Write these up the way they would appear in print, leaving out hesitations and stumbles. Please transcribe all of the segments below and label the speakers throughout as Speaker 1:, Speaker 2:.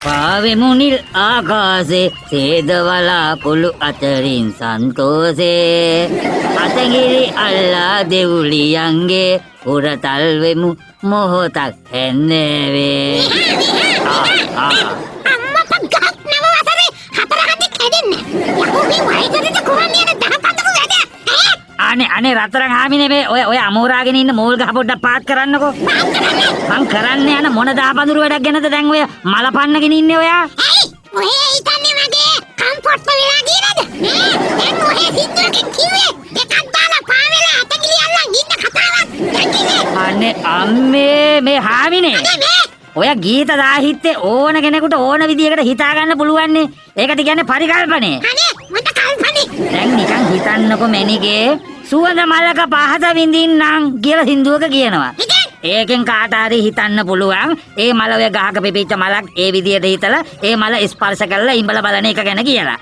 Speaker 1: පාවෙමුනිල් ආකාසේ සේදවලාකුළු අතරින් සන්තෝසේ අතගිරි අල්ලා දෙවුලියන්ගේ උරතල්වෙමු මොහොතක් හැන්නේවේ අනේ රත්තරන් හාමිනේ මේ ඔය අමෝරාගෙන ඉන්න මෝල් ගහ පොඩ්ඩක් පාත් කරන්නකෝ. මං කරන්න යන මොන දාපඳුරු වැඩක් ගැනද දැන් ඔය මල පන්නගෙන ඉන්නේ ඔයා?
Speaker 2: ඔහේ හිතන්නේ මගේ කම්ෆර්ට් වෙලා ගියනද? දැන් ඔහේ සිද්දරකින් කිව්වේ දෙකක් දාලා පාවෙලා අතගිලි අල්ලන් ඉන්න කතාවක්.
Speaker 1: අනේ අම්මේ මේ හාමිනේ. ඔය ගීත සාහිත්‍ය ඕන කෙනෙකුට ඕන විදියකට හිතා ගන්න පුළුවන් නේ. ඒකට කියන්නේ පරිකල්පනේ.
Speaker 2: අනේ මට කල්පනේ.
Speaker 1: දැන් නිකන් හිතන්නකො මැනිකේ සුවඳ මලක පහස විඳින්නම් කියලා සින්දුවක කියනවා. ඒකෙන් කාට හරි හිතන්න පුළුවන් ඒ මල ඔය ගහක පිපිච්ච මලක් ඒ විදියට හිතලා ඒ මල ස්පර්ශ කරලා ඉඹලා බලන එක ගැන කියලා.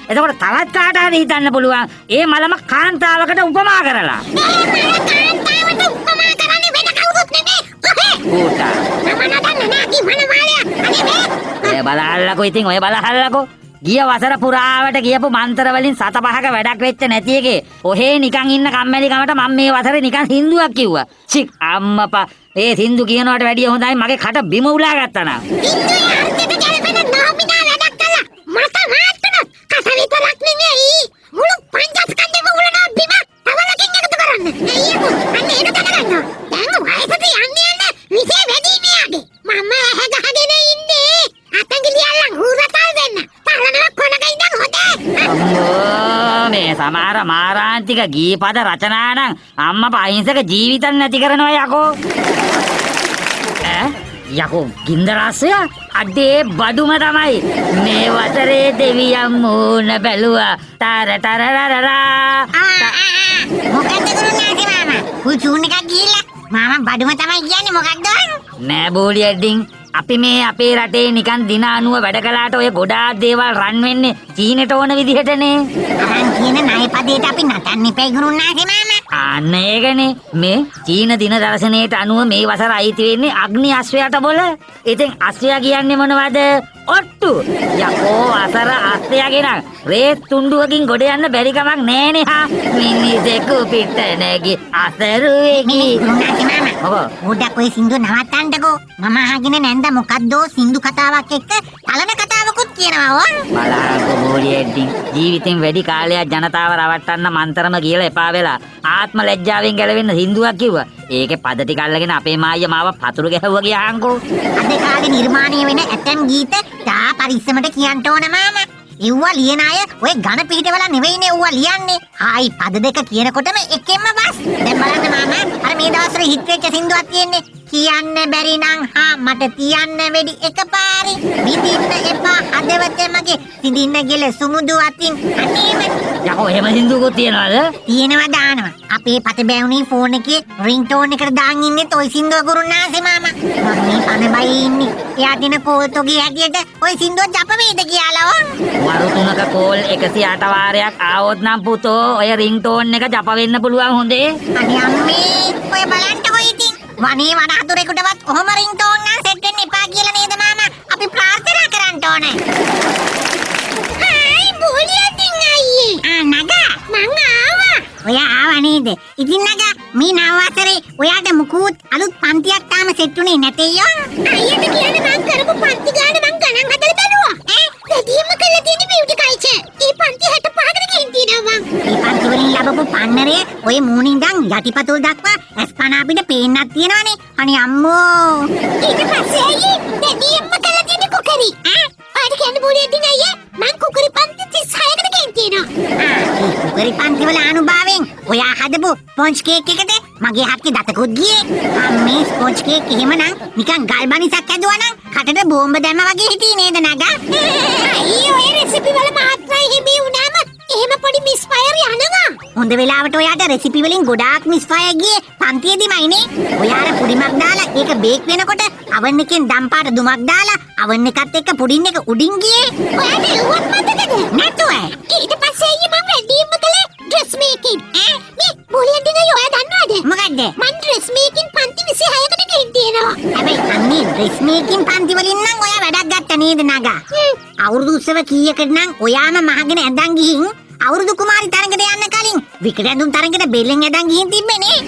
Speaker 1: එතකොට තවත් කාට හරි හිතන්න පුළුවන් ඒ මලම කාන්තාවකට උපමා කරලා.
Speaker 2: කාන්තාවට උපමා කරන්නේ වෙන කවුරුත් නෙමෙයි.
Speaker 1: ඌට.
Speaker 2: මම නදන්න නෑ කි මන මාලයා. අනේ
Speaker 1: ඔය බලහල්ලකෝ ඉතින් ඔය බලහල්ලකෝ. ගිය වසර පුරාවට කියපු මන්තර වලින් සත පහක වැඩක් වෙච්ච නැති එකේ ඔහේ නිකන් ඉන්න කම්මැලි කමට මම මේ වසරේ නිකන් සින්දුවක් කිව්වා. චික් අම්මපා ඒ සින්දු කියනවට වැඩිය හොඳයි මගේ කට බිම උලා ගත්තා නා.
Speaker 2: සින්දුවේ අර්ථයට ගැලපෙන නොමිනා වැඩක් කළා. මට මාත්තුනොත් කස විතරක් නෙමෙයි. මුළු පංචස්කන්ධෙම උලනවා බිම තවලකින් එකතු කරන්න. අයියෝ අන්න ඒක දැනගන්න. දැන් වයසට යන්නේ විශේෂ වැඩි මෙයාගේ. මම ඇහැ ගහගෙන ඉන්නේ. අතංගිලි අල්ලන් හුරතල් දෙන්න.
Speaker 1: අම්මෝ මේ සමහර මාරාන්තික ගීපද රචනා නම් අම්මා අහිංසක ජීවිතක් නැති කරනවා යකෝ. යකෝ ගින්දරාසය අඩේ බඩුම තමයි මේ වසරේ දෙවියන් මූණ බැලුවා තරතරරරා.
Speaker 2: මොකක්ද කරුණාගේ මාමා? පුචුන් එකක් ගිහිල්ලා මාමා බඩුම තමයි කියන්නේ මොකක්ද?
Speaker 1: නෑ බෝලියඩින් අපි මේ අපේ රටේ නිකන් දින 90 වැඩ කළාට ඔය ගොඩාක් දේවල් රන් වෙන්නේ චීනෙට ඕන විදිහටනේ.
Speaker 2: අරන් කියන ණයපදයට අපි නටන්න ඉපේ ගුරුනාගේ මාමා.
Speaker 1: අන්න ඒකනේ මේ චීන දින දර්ශනයට අනුව මේ වසර අයිති වෙන්නේ අග්නි අශ්වයාට බොල. ඉතින් අශ්වයා කියන්නේ මොනවද? ඔට්ටු. යකෝ වසර අශ්වයාගෙන රේත් තුණ්ඩුවකින් ගොඩ යන්න බැරි කමක් නෑනේ හා. මිනිසෙකු පිට නැගි අසරුවේකි.
Speaker 2: ගුරුනාගේ මාමා.
Speaker 1: ඔව්.
Speaker 2: පොඩ්ඩක් ඔය සින්දුව නවත්තන්නකෝ. මම අහගෙන නැන්ද මොකද්දෝ සින්දු කතාවක් එක්ක පළන කතාවකුත් කියනවා ඕ.
Speaker 1: බලන්නකො බෝලියඩ්ඩින් ජීවිතෙන් වැඩි කාලයක් ජනතාව රවට්ටන්න මන්තරම කියලා එපා වෙලා ආත්ම ලැජ්ජාවෙන් ගැලවෙන්න හින්දුවක් කිව්වා. ඒකේ පද ටික අල්ලගෙන අපේ මායියා මාව පතුරු ගැහුවා ගියාංකෝ.
Speaker 2: අද කාලේ නිර්මාණය වෙන ඇතම් ගීත තා පරිස්සමට කියන්න ඕන මාමා. එව්වා ලියන අය ඔය ඝන පිටවල නෙවෙයිනේ එව්වා ලියන්නේ. හායි පද දෙක කියනකොටම එකෙන්ම බස්. දැන් බලන්න මාමා අර මේ දවස්වල හිට වෙච්ච සින්දුවක් තියෙන්නේ. කියන්න බැරි නම් හා මට තියන්න වෙඩි එකපාරි. විඳින්න එපා හදවත මගේ සිඳින්න ගෙල සුමුදු අතින්. අනේම
Speaker 1: යකෝ එහෙම සින්දුවකුත් තියනවද?
Speaker 2: තියෙනවා දානවා. අපේ පත බැවුනේ ෆෝන් එකේ රින්ග්ටෝන් එකට දාන් ඉන්නේ toy සින්දුව ගුරුනාසේ මාමා. මම මේ පනබයි ඉන්නේ. එයා දින කෝල්තෝගේ හැටියට ওই සින්දුව ජප වේද කියලා ඕන.
Speaker 1: වරු 3ක කෝල් 108 වාරයක් ආවොත් නම් පුතෝ ඔය රින්ග්ටෝන් එක ජප වෙන්න පුළුවන් හොඳේ.
Speaker 2: අනේ අම්මේ ඔය බලන්නකෝ ඉතින්. වනේ වන හතුරෙකුටවත් ඔහොම රින්ග්ටෝන් නම් සෙට් වෙන්න එපා කියලා නේද මාමා? අපි ප්‍රාර්ථනා කරන්න ඕනේ. හායි බෝලියටින් අයියේ. නගා මං ආවා. ඔයා ආවා නේද? ඉතින් නගා මේ නව වසරේ ඔයාට මුකුත් අලුත් පන්තියක් තාම සෙට් උනේ නැතේයෝ. අයියට කියන්නේ මං කරපු පන්ති ගාන මං ගණන් හදලා බැලුවා. දෙදියම කළා තියෙන බියුටි කල්චර්. ඒ පන්ති 65කට ගිහින් තියෙනවා මං. මේ පන්ති වලින් ලැබපු පන්නරේ ඔය මූණින් ඉඳන් යටිපතුල් දක්වා ඇස්පන අපිට පේන්නක් තියෙනවනේ. අනේ අම්මෝ. ඊට පස්සේ අයියේ දෙදියම කළා තියෙන කුකරි. ඔයාට කියන්න බෝලියටින් අයියේ මං කුකරි පන්ති 36කට ගිහින් තියෙනවා. ඒ කුකරි පන්ති වල අනුභවයෙන් ඔයා හදපු ස්පොන්ජ් කේක් එකට මගේ හක්කේ දතකුත් ගියේ. මේ ස්පොන්ජ් කේක් එහෙමනම් නිකන් ගල් බනිසක් ඇදුවා නම් කටට බෝම්බ දැම්මා වගේ හිටියේ නේද නගා? අයියෝ ඔය රෙසිපි වල මාත්‍රායි හිමි වුණාම එහෙම පොඩි මිස්ෆයර් යනවා. හොඳ වෙලාවට ඔයාට රෙසිපි වලින් ගොඩාක් මිස්ෆයර් ගියේ පන්තියේදීමයිනේ. ඔයාලා පුඩිමක් දාලා ඒක බේක් වෙනකොට අවන් එකෙන් දම් පාට දුමක් දාලා අවන් එකත් එක්ක පුඩින් එක උඩින් ගියේ. ඔයාට එව්වත් මතකද? නැතුව. ඊට පස්සේ අයියේ මම රෙඩිම කළේ ඩ්‍රෙස් මේකින්. මේ බෝලියටින් අයියෝ ඔයා දන්නවද? මොකද්ද? මං ඩ්‍රෙස් මේකින් පන්ති 26කට ගිහින් තියෙනවා. හැබැයි අන්නේ ඩ්‍රෙස් මේකින් පන්ති වලින් නම් ඔයා වැඩක් ගත්ත නේද නගා? අවුරුදු උත්සව කීයකට නම් ඔයාම මහගෙන ඇඳන් ගිහින් අවුරුදු කුමාරි තරඟට යන්න කලින් විකට ඇඳුම් තරඟට බෙල්ලෙන් ඇඳන් ගිහින් තිබ්බනේ.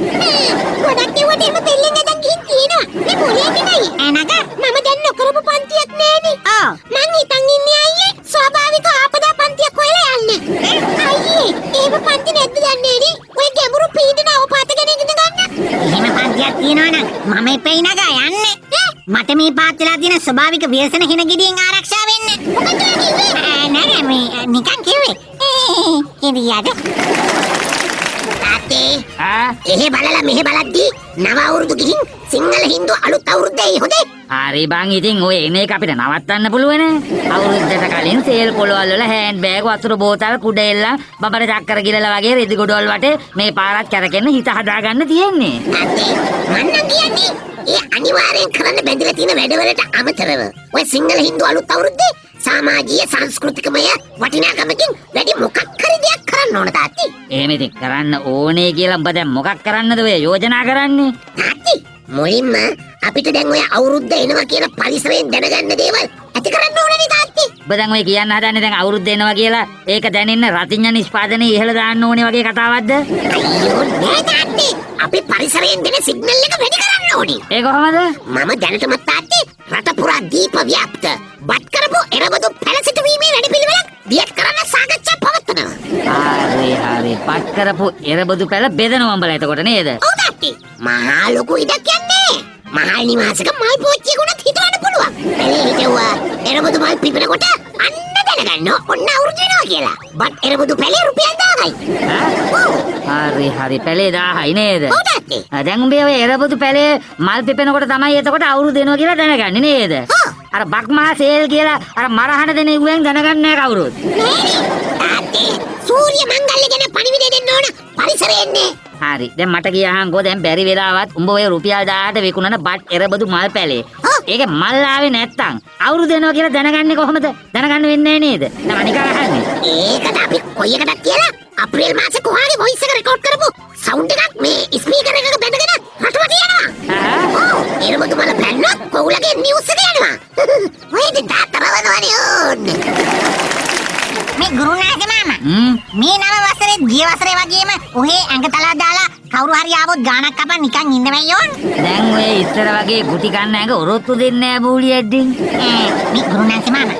Speaker 2: ගොඩක් ඒවට එම බෙල්ලෙන් ඇඳන් ගිහින් තියෙනවා. මේ මොලේ නේයි. නගා මම දැන් නොකරපු පන්තියක් නෑනේ. ඔව්. මං හිතන් ඉන්නේ අයියේ ස්වාභාවික ආපදා පන්තියක් හොයලා යන්න. අයියේ ඒව පන්ති නැද්ද දන්නේ නේ? ඔය ගැඹුරු පීඩන අවපාතගෙන ඉගෙන ගන්න. එහෙම පන්තියක් තියෙනවනම් මම එපෙයි නගා යන්නේ. මට මේ පාත් වෙලා තියෙන ස්වභාවික ව්‍යසන හින ගෙඩියෙන් ආරක්ෂා වෙන්න. මොකද කිව්වේ? නෑ මේ නිකන් කිව්වේ. කිරියද? තාත්තේ එහෙ බලලා මෙහෙ බලද්දී නව අවුරුදු ගිහින් සිංහල හින්දු අලුත් අවුරුද්දේ හොදේ.
Speaker 1: හරි බං ඉතින් ඔය එන එක අපිට නවත්තන්න පුළුවන්. අවුරුද්දට කලින් සේල් පොළවල් වල හෑන්ඩ් බෑග් වතුර බෝතල් කුඩ එල්ල බබර චක්කර ගිරලා වගේ රෙදි ගොඩවල් වටේ මේ පාරත් කැරකෙන්න හිත හදාගන්න තියෙන්නේ.
Speaker 2: තාත්තේ මන්නම් කියන්නේ ඒ අනිවාර්යෙන් කරන්න බැඳලා තියෙන වැඩවලට අමතරව ඔය සිංහල හින්දු අලුත් අවුරුද්දේ සමාජීය සංස්කෘතිකමය වටිනාකමකින් වැඩි මොකක් හරි දෙයක් කරන්න ඕන තාත්තේ.
Speaker 1: එහෙම ඉතින් කරන්න ඕනේ කියලා උඹ දැන් මොකක් කරන්නද ඔය යෝජනා කරන්නේ?
Speaker 2: තාත්තේ මුලින්ම අපිට දැන් ඔය අවුරුද්ද එනවා කියලා පරිසරයෙන් දැනගන්න දේවල් ඇති කරන්න ඕනේ තාත්තේ.
Speaker 1: ඔබ දැන් ඔය කියන්න හදන්නේ දැන් අවුරුද්ද එනවා කියලා ඒක දැනෙන්න රතිඤ්ඤ නිෂ්පාදනයේ ඉහළ දාන්න ඕනේ වගේ කතාවක්ද?
Speaker 2: අයියෝ නෑ තාත්තේ. අපි පරිසරයෙන් දෙන සිග්නල් එක වැඩි කරන්න ඕනේ.
Speaker 1: ඒ කොහමද?
Speaker 2: මම දැනටමත් තාත්තේ රට පුරා දීප ව්‍යාප්ත බත් කරපු එරබදු පැලසිටුවීමේ වැඩපිළිවෙලක් දියත් කරන්න සාකච්ඡා පවත්වනවා.
Speaker 1: හරි පත් කරපු එරබදු පැල බෙදනවා උඹලා එතකොට නේද?
Speaker 2: ඔව් තාත්තේ. මහා ලොකු ඉඩක් යන්නේ. මහා නිවාසක මල් පෝච්චියකුණත් හිතවන්න පුළුවන්. පැලේ හිටුවා එරබදු මල් පිපෙනකොට අන්න දැනගන්න ඔන්න අවුරුදු වෙනවා කියලා. බත් එරබදු පැලේ රුපියල් 1000යි.
Speaker 1: හරි පැලේ 1000යි නේද?
Speaker 2: ඔව් තාත්තේ.
Speaker 1: දැන් උඹේ ඔය එරබදු පැලේ මල් පිපෙනකොට තමයි එතකොට අවුරුදු වෙනවා කියලා දැනගන්නේ නේද? අර බක්මහා සේල් කියලා අර මරහන දෙන ඉුවෙන් දනගන්නේ නැහැ කවුරුත්.
Speaker 2: තාත්තේ සූර්ය මංගල්‍ය ගැන පණිවිඩය දෙන්න ඕන පරිසරයෙන්නේ.
Speaker 1: හරි දැන් මට කියහන්කෝ දැන් බැරි වෙලාවත් උඹ ඔය රුපියල් 1000ට විකුණන බත් එරබදු මල් පැලේ. ඒකේ මල් ආවේ නැත්තම් අවුරුදු වෙනවා කියලා දැනගන්නේ කොහොමද? දැනගන්න වෙන්නේ නේද? දැන් අනික අහන්නේ.
Speaker 2: ඒකට අපි කොයි එකටද කියලා අප්‍රේල් මාසේ කොහාගේ වොයිස් එක රෙකෝඩ් කරපු සවුන්ඩ් එකක් මේ ස්පීකර් එකක බැඳගෙන රටවට යනවා. ඔව් එරබදු මල පැන්නොත් කොහුලගේ නිවුස් එක යනවා. ඔය ඉතින් තාත්තරවනවනේ ඕන්නේ. මේ ගුරුනාගේ මාමා මේ නව වසරේ ගිය වසරේ වගේම ඔහේ ඇඟ තලා දාලා කවුරු හරි ආවොත් ගානක් කපන් නිකන් ඉන්න බැයියෝන්.
Speaker 1: දැන් ඔය ඉස්සර වගේ ගුටි කන්න ඇඟ ඔරොත්තු දෙන්නේ නැහැ බූලියෙද්දින්.
Speaker 2: මේ ගුරුනාගේ මාමා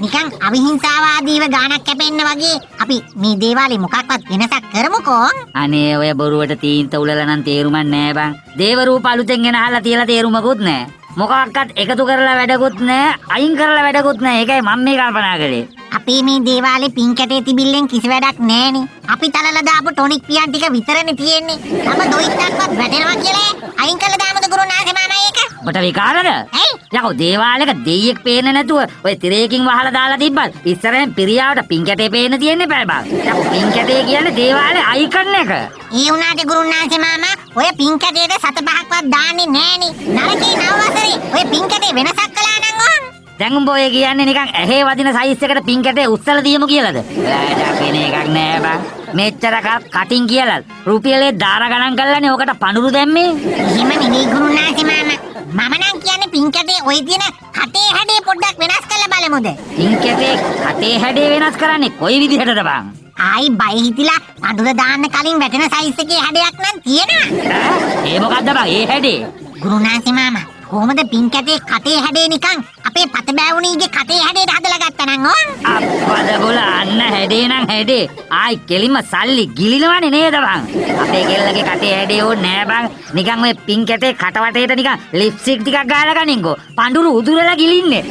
Speaker 2: නිකන් අවිහිංසාවාදීව ගානක් කැපෙන්න වගේ අපි මේ දේවාලේ මොකක්වත් වෙනසක් කරමුකෝ.
Speaker 1: අනේ ඔය බොරුවට තීන්ත උලලා නම් තේරුමක් නැහැ බං. දේව රූප අලුතෙන් ගෙන අහලා තියලා තේරුමකුත් නැහැ. මොකක්වත් එකතු කරලා වැඩකුත් නැහැ, අයින් කරලා වැඩකුත් නැහැ. ඒකයි මම මේ කල්පනා කරේ.
Speaker 2: අපේ මේ දේවාලේ පින් කැටේ තිබිල්ලෙන් කිසි වැඩක් නැහනේ. අපි තලලා දාපු ටොනික් පියන් ටික විතරනේ තියෙන්නේ. තම දොයිත්තක්වත් වැටෙනවා කියලා අයින් කළා දාමද ගුරුනාගේ මාමා ඒක.
Speaker 1: ඔබට විකාරද? යකෝ දේවාලයක දෙයියෙක් පේන්නේ නැතුව ඔය තිරයකින් වහලා දාලා තිබ්බත් ඉස්සරහෙන් පිරියාවට පින් කැටේ පේන්න තියෙන්නේ බෑ බං. යකෝ පින් කැටේ කියන්නේ දේවාලේ අයිකන් එක.
Speaker 2: ඒ උනාට ගුරුනාගේ මාමා ඔය පින් කැටේට 7-5ක්වත් දාන්නේ නැහනේ. නරකේ නව වසරේ ඔය පින් කැටේ වෙනසක් කළා නම් ඕන්.
Speaker 1: දැන් උඹ ඔය කියන්නේ නිකන් ඇහි වදින සයිස් එකට පින් කැටේ උස්සලා දියමු කියලාද? වැඩක් වෙන එකක් නෑ බං. මෙච්චර කටින් කියලා රුපියලේ දාර ගණන් කරලානේ ඔකට පඳුරු දැම්මේ.
Speaker 2: එහෙම නෙවෙයි ගුරුනාගේ මාමා. මම නම් කියන්නේ පින් කැටේ ඔය තියෙන කටේ හැඩේ පොඩ්ඩක් වෙනස් කරලා බලමුද?
Speaker 1: පින් කැටේ කටේ හැඩේ වෙනස් කරන්නේ කොයි විදිහටද බං?
Speaker 2: ආයි බය හිතිලා පඳුර දාන්න කලින් වැටෙන සයිස් එකේ හැඩයක් නම් තියෙනවා.
Speaker 1: ඒ මොකද්ද බං ඒ හැඩේ?
Speaker 2: ගුරුනාගේ මාමා කොහොමද පින් කැටේ කටේ හැඩේ නිකන් අපේ පත බෑවුණීගේ කටේ හැඩේට හදලා ගත්තා නම් ඕන්.
Speaker 1: අප්පද බොල අන්න හැඩේ නම් හැඩේ. ආයි කෙලින්ම සල්ලි ගිලිනවනේ නේද බං? අපේ කෙල්ලගේ කටේ හැඩේ ඕනේ නෑ බං. නිකන් ඔය පින් කැටේ කට වටේට නිකන් ලිප්ස්ටික් ටිකක් ගාලා ගනින්කෝ. පඳුරු උදුරලා ගිලින්නේ.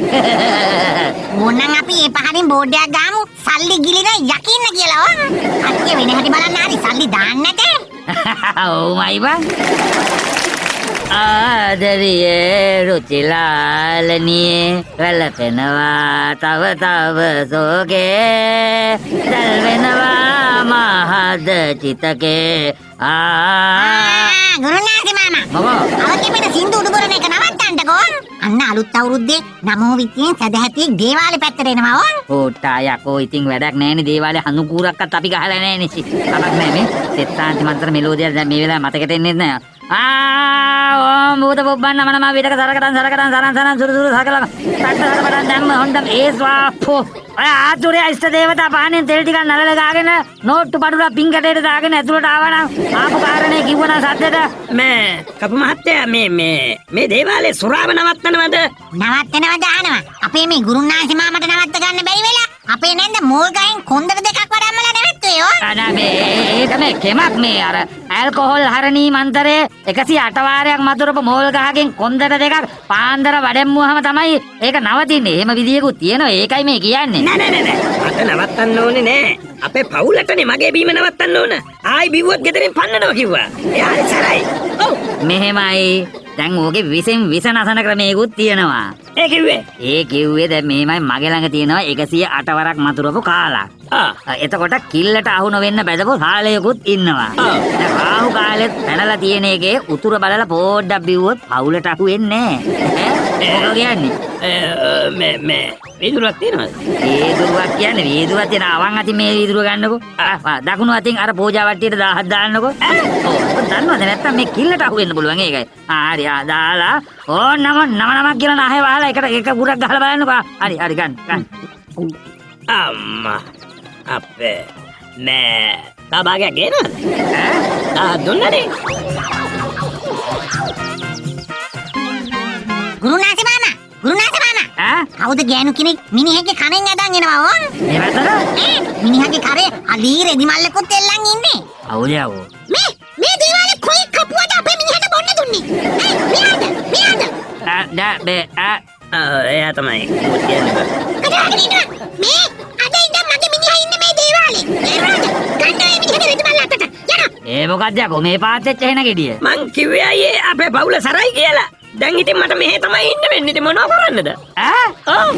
Speaker 2: ඕනනම් අපි ඒ පහරින් බෝඩ් එකක් ගාමු. සල්ලි ගිලින යකින්න කියලා ඕන. කට්ටිය වෙන හැටි බලන්න හරි සල්ලි දාන්නට.
Speaker 1: ඔව්මයි බං. ආදරියේ රුචිලාලනියේ වැළපෙනවා තව තව සෝගේ දැල් වෙනවා මහද චිතකේ
Speaker 2: ගුරුනාගේ මාමා
Speaker 1: මොකෝ
Speaker 2: අවගේ මෙන්න සින්දු උඩුබරන එක නවත්තන්නකෝ. අන්න අලුත් අවුරුද්දේ නමෝ විත්තියෙන් සදැහැතියෙක් දේවාලේ පැත්තට එනවා ඕන්.
Speaker 1: ඕට්ටා යකෝ ඉතින් වැඩක් නැහැනේ දේවාලේ හනුකූරක්වත් අපි ගහලා නැහැනේ කමක් නැහැ මේ සෙත්තාන්ති මන්ත්‍ර මෙලෝදිය දැන් මේ වෙලාවේ මතකෙට එන්නේ නැහැ භූත පුබ්බන්න මනම විදක සරකටන් සරන් සුරු සකලම තට්ට සරපටන් දැම්ම හොන්ඩම් ඒ ස්වාප්පෝ ඔය ආතුරේ ඉෂ්ට දේවතා පහනෙන් තෙල් ටිකක් නලල ගාගෙන නෝට්ටු පඩුලා පිංකටේට දාගෙන ඇතුළට ආවනම් ආපු කාරණේ කිව්වනම් සද්දට
Speaker 3: මේ කපු මහත්තයා මේ දේවාලේ සුරාව නවත්තනවද?
Speaker 2: නවත්තනවද අහනවා. අපේ මේ ගුරුනාන්සේ මාමට නවත්ත ගන්න බැරි වෙලා අපේ නැන්ද මෝල් ගහෙන් කොන්දර දෙකක් වඩම්මලා නැවැත්තුවේ යෝ.
Speaker 1: අනේ මේක මේ කෙමක් මේ අර ඇල්කොහොල් හරණී මන්තරේ 108 වාරයක් මතුරපු මෝල් ගහකින් කොන්දර දෙකක් පාන්දර වඩෙම්මුවහම තමයි ඒක නවතින්නේ. එහෙම විදියකුත් තියෙනවා. ඒකයි මේ කියන්නේ.
Speaker 3: නෑ. අත නවත්තන්න ඕනේ නෑ. අපේ පවුලටනේ මගේ බීම නවත්තන්න ඕන. ආයි බිව්වොත් ගෙදරින් පන්නනවා කිව්වා. එයා හරි සරයි. ඔව්.
Speaker 1: මෙහෙමයි. දැන් ඕකේ විසෙන් විස නසන ක්‍රමයකුත් තියෙනවා. ඒ කිව්වේ දැන් මෙහෙමයි මගේ ළඟ තියෙනවා 108 වරක් මතුරපු කාලක්. එතකොට කිල්ලට අහු නොවෙන්න බැදපු සාලයකුත් ඉන්නවා. දැන් රාහු කාලෙත් පැනලා තියෙන එකේ උතුර බලලා පොඩ්ඩක් බිව්වොත් පවුලට අහු වෙන්නේ නැහැ. මොකද කියන්නේ?
Speaker 3: මේ වීදුරුවක් තියෙනවද?
Speaker 1: වීදුරුවක් කියන්නේ වීදුරුවක් තියෙන අවන් අතින් මේ වීදුරුව ගන්නකෝ. දකුණු අතින් අර පූජා වට්ටියට 1000ක් දාන්නකෝ. ඔව් දන්නවද නැත්තම් මේ කිල්ලට අහු වෙන්න පුළුවන් ඒකයි. හරි දාලා නමක් කියලා නැහැ වහලා එක ගුරක් ගහලා බලන්නකෝ. හරි ගන්න.
Speaker 3: අම්මා අපේ මේ තාබාගේ ගේනවද? දුන්නනේ.
Speaker 2: ගුරුනාන්සේ මාමා කවුද ගෑනු කෙනෙක් මිනිහෙක්ගේ කනෙන් ඇදන් එනවා ඕන්.
Speaker 1: එහෙමද?
Speaker 2: මිනිහගේ කරේ අලී රෙදි මල්ලකුත් එල්ලන් ඉන්නේ.
Speaker 1: අවුලයව.
Speaker 2: මේ දේවාලේ කොයි කපුවද අපේ මිනිහට බොන්න දුන්නේ? මෙයාද?
Speaker 3: එයා තමයි කියන්නේ.
Speaker 2: මේ අද ඉඳන් මගේ මිනිහා ඉන්නේ මේ දේවාලේ. ඒරාද? ගන්න මේ මිනිහගේ රෙදි මල්ල අතට. යනවා.
Speaker 1: ඒ මොකක්ද යකෝ මේ පාත්ෙච්ච එහෙන ගෙඩිය?
Speaker 3: මං කිව්වේ අයියේ අපේ පවුල සරයි කියලා. දැන් ඉතින් මට මෙහෙ තමයි ඉන්න වෙන්නේ. ඉතින් මොනව කරන්නද?
Speaker 1: ඔව්.